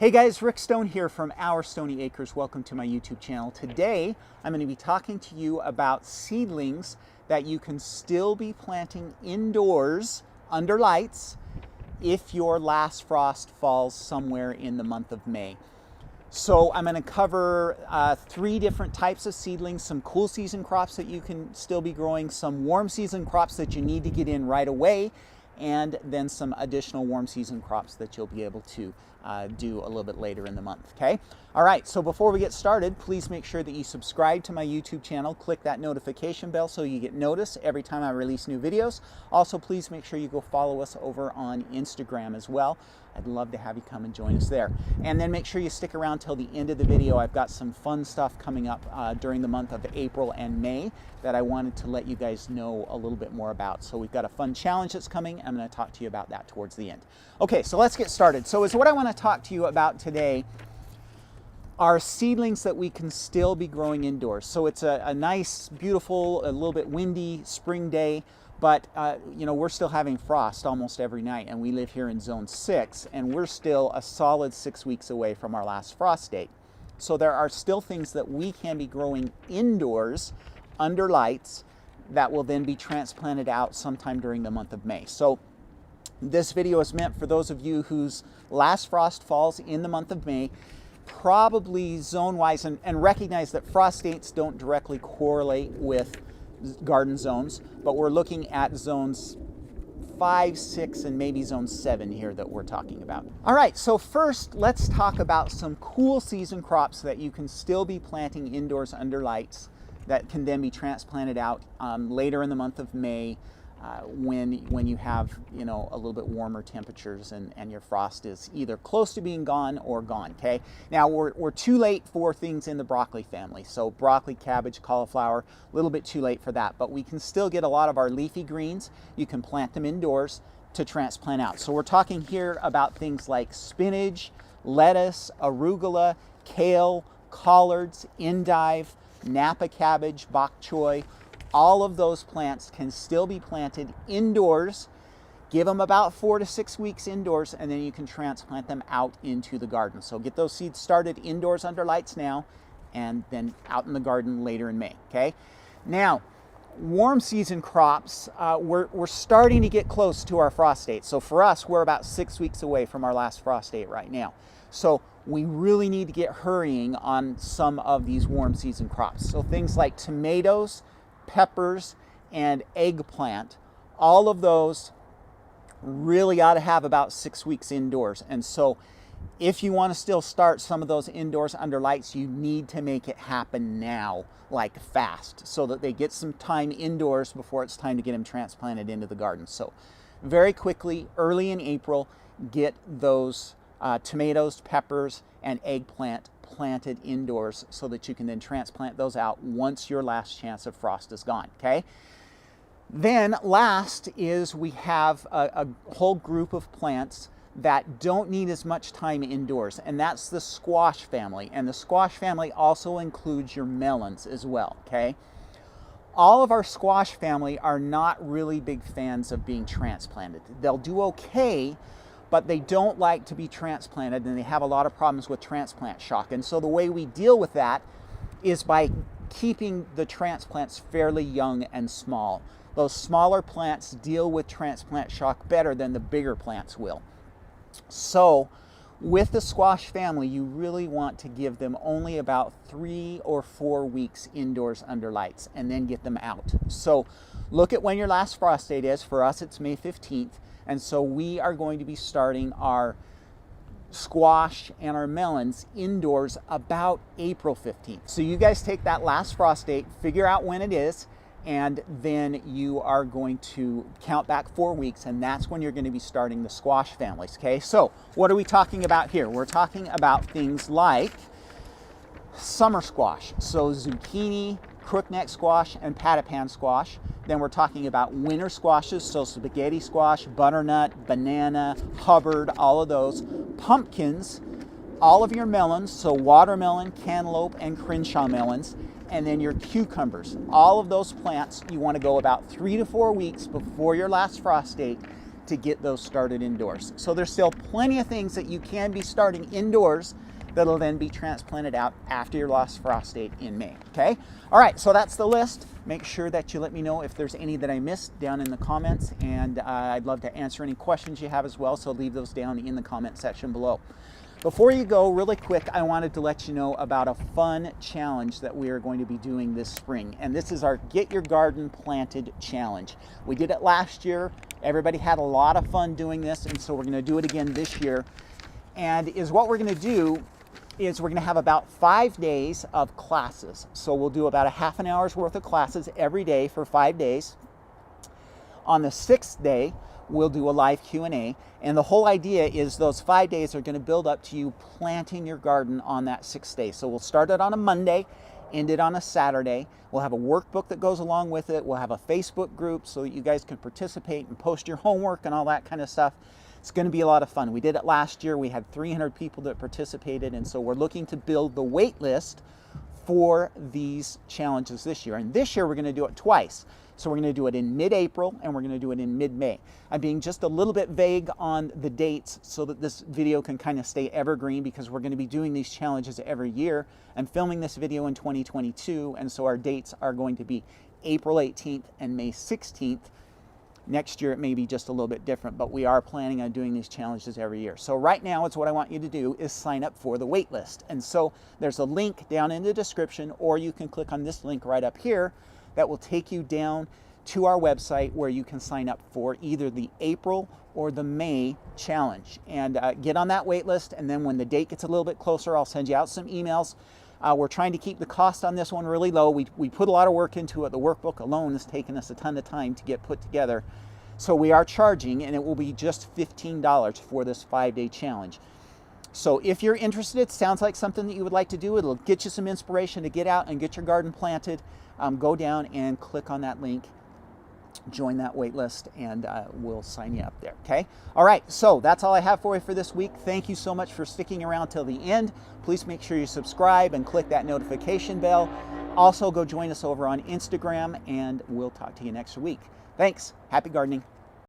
Hey guys, Rick Stone here from Our Stony Acres. Welcome to my YouTube channel. Today, I'm going to be talking to you about seedlings that you can still be planting indoors under lights if your last frost falls somewhere in the month of May. So I'm going to cover three different types of seedlings, some cool season crops that you can still be growing, some warm season crops that you need to get in right away, and then some additional warm season crops that you'll be able to do a little bit later in the month, okay? All right, so before we get started, please make sure that you subscribe to my YouTube channel. Click that notification bell so you get notice every time I release new videos. Also, please make sure you go follow us over on Instagram as well. I'd love to have you come and join us there. And then make sure you stick around till the end of the video. I've got some fun stuff coming up during the month of April and May that I wanted to let you guys know a little bit more about. So we've got a fun challenge that's coming. I'm going to talk to you about that towards the end. Okay, so let's get started. So what I want to talk to you about today are seedlings that we can still be growing indoors. So it's a nice, beautiful, a little bit windy spring day. But, you know, we're still having frost almost every night, and we live here in zone 6, and we're still a solid 6 weeks away from our last frost date. So there are still things that we can be growing indoors under lights that will then be transplanted out sometime during the month of May. So this video is meant for those of you whose last frost falls in the month of May, probably zone-wise, and recognize that frost dates don't directly correlate with garden zones, but we're looking at zones 5, 6, and maybe zone 7 here that we're talking about. All right, so first let's talk about some cool season crops that you can still be planting indoors under lights that can then be transplanted out later in the month of May when you have, you know, a little bit warmer temperatures and your frost is either close to being gone or gone, okay? Now we're too late for things in the broccoli family. So broccoli, cabbage, cauliflower, a little bit too late for that, but we can still get a lot of our leafy greens. You can plant them indoors to transplant out. So we're talking here about things like spinach, lettuce, arugula, kale, collards, endive, Napa cabbage, bok choy. All of those plants can still be planted indoors. Give them about 4 to 6 weeks indoors, and then you can transplant them out into the garden. So get those seeds started indoors under lights now, and then out in the garden later in May, okay? Now, warm season crops, we're starting to get close to our frost date. So for us, we're about 6 weeks away from our last frost date right now. So we really need to get hurrying on some of these warm season crops. So things like tomatoes, peppers, and eggplant, all of those really ought to have about 6 weeks indoors. And so if you want to still start some of those indoors under lights, you need to make it happen now, like fast, so that they get some time indoors before it's time to get them transplanted into the garden. So very quickly, early in April, get those tomatoes, peppers, and eggplant planted indoors so that you can then transplant those out once your last chance of frost is gone, okay? Then last is we have a whole group of plants that don't need as much time indoors, and that's the squash family. And the squash family also includes your melons as well, okay? All of our squash family are not really big fans of being transplanted. They'll do okay, but they don't like to be transplanted, and they have a lot of problems with transplant shock. And so the way we deal with that is by keeping the transplants fairly young and small. Those smaller plants deal with transplant shock better than the bigger plants will. So with the squash family, you really want to give them only about 3 or 4 weeks indoors under lights and then get them out. So look at when your last frost date is. For us, it's May 15th. And so we are going to be starting our squash and our melons indoors about April 15th. So you guys take that last frost date, figure out when it is, and then you are going to count back 4 weeks, and that's when you're going to be starting the squash families, okay? So what are we talking about here? We're talking about things like summer squash, so zucchini, crookneck squash, and patapan squash. Then we're talking about winter squashes, so spaghetti squash, butternut, banana, Hubbard, all of those. Pumpkins, all of your melons, so watermelon, cantaloupe, and Crenshaw melons. And then your cucumbers. All of those plants, you want to go about 3 to 4 weeks before your last frost date to get those started indoors. So there's still plenty of things that you can be starting indoors that'll then be transplanted out after your lost frost date in May, okay? All right, so that's the list. Make sure that you let me know if there's any that I missed down in the comments, and I'd love to answer any questions you have as well, so leave those down in the comment section below. Before you go, really quick, I wanted to let you know about a fun challenge that we are going to be doing this spring, and this is our Get Your Garden Planted Challenge. We did it last year. Everybody had a lot of fun doing this, and so we're going to do it again this year. And what we're going to do is we're going to have about 5 days of classes. So we'll do about a half an hour's worth of classes every day for 5 days. On the 6th day, we'll do a live Q&A. And the whole idea is those 5 days are going to build up to you planting your garden on that 6th day. So we'll start it on a Monday, end it on a Saturday. We'll have a workbook that goes along with it. We'll have a Facebook group so that you guys can participate and post your homework and all that kind of stuff. It's going to be a lot of fun. We did it last year. We had 300 people that participated, and so we're looking to build the wait list for these challenges this year. And this year we're going to do it twice. So we're going to do it in mid-April and we're going to do it in mid-May. I'm being just a little bit vague on the dates so that this video can kind of stay evergreen, because we're going to be doing these challenges every year. I'm filming this video in 2022, and so our dates are going to be April 18th and May 16th. Next year it may be just a little bit different, but we are planning on doing these challenges every year. So right now, it's what I want you to do is sign up for the wait list. And so there's a link down in the description, or you can click on this link right up here that will take you down to our website where you can sign up for either the April or the May challenge. And get on that wait list, and then when the date gets a little bit closer, I'll send you out some emails. We're trying to keep the cost on this one really low. We put a lot of work into it. The workbook alone has taken us a ton of time to get put together. So we are charging, and it will be just $15 for this 5-day challenge. So if you're interested, it sounds like something that you would like to do. It'll get you some inspiration to get out and get your garden planted. Go down and click on that link, join that wait list, and we'll sign you up there, okay? All right, so that's all I have for you for this week. Thank you so much for sticking around till the end. Please make sure you subscribe and click that notification bell. Also, go join us over on Instagram, and we'll talk to you next week. Thanks. Happy gardening.